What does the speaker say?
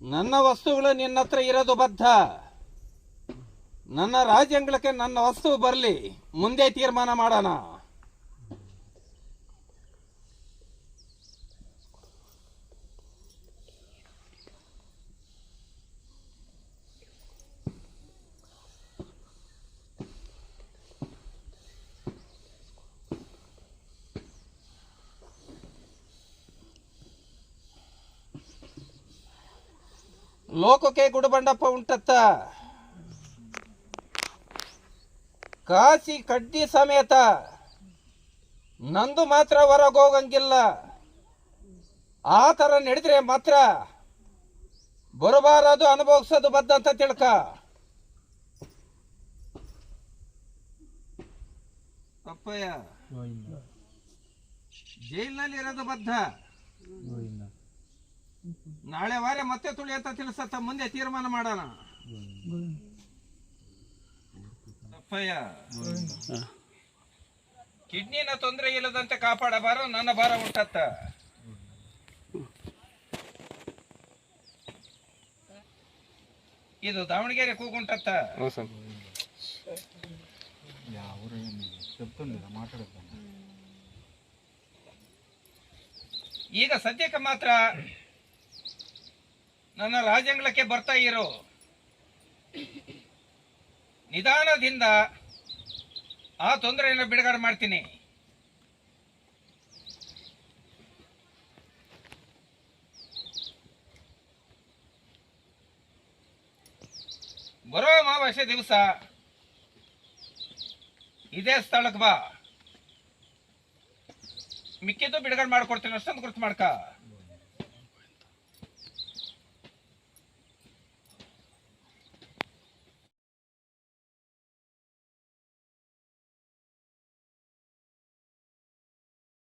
ನನ್ನ ವಸ್ತುಗಳು ನಿನ್ನ ಹತ್ರ ಇರೋದು ಬದ್ಧ. ನನ್ನ ರಾಜ್ಯಂಗಳಕ್ಕೆ ನನ್ನ ವಸ್ತು ಬರಲಿ, ಮುಂದೆ ತೀರ್ಮಾನ ಮಾಡೋಣ. ಲೋಕಕ್ಕೆ ಗುಡುಬಂಡಪ್ಪ ಉಂಟತ್ತ, ಕಾಸಿ ಕಡ್ಡಿ ಸಮೇತ ನಂದು ಮಾತ್ರ ಹೊರಗೋಗಂಗಿಲ್ಲ. ಆ ಥರ ನಡೆದ್ರೆ ಮಾತ್ರ ಬರಬಾರದು ಅನುಭವಿಸೋದು ಬದ್ಧ ಅಂತ ತಿಳ್ಕ. ಅಪ್ಪಯ್ಯ ಜೈಲಿನಲ್ಲಿ ಇರೋದು ಬದ್ಧ. ನಾಳೆ ವಾರ ಮತ್ತೆ ತುಳಿ ಅಂತ ತಿಳಿಸತ್ತ, ಮುಂದೆ ತೀರ್ಮಾನ ಮಾಡೋಣ. ಅಪ್ಪಯ್ಯ ಕಿಡ್ನಿನ ತೊಂದರೆ ಇಲ್ಲದಂತೆ ಕಾಪಾಡಬಾರ, ನನ್ನ ಭಾರ ಉಂಟತ್ತ. ಇದು ದಾವಣಗೆರೆ ಕೂಗುಂಟತ್ತ. ಈಗ ಸದ್ಯಕ್ಕೆ ಮಾತ್ರ ನನ್ನ ರಾಜ್ಯಾಂಗಲಕ್ಕೆ ಬರ್ತಾ ಇರೋ, ನಿಧಾನದಿಂದ ಆ ತೊಂದರೆಯನ್ನು ಬಿಡುಗಡೆ ಮಾಡ್ತೀನಿ. ಬರೋ ಅಮಾವಾಸ್ಯೆ ದಿವಸ ಇದೇ ಸ್ಥಳಕ್ಕೆ ಬಾ, ಮಿಕ್ಕಿದ್ದು ಬಿಡುಗಡೆ ಮಾಡ್ಕೊಡ್ತೀನಿ. ಅಷ್ಟೊಂದು ಗುರ್ತು ಮಾಡ್ಕ.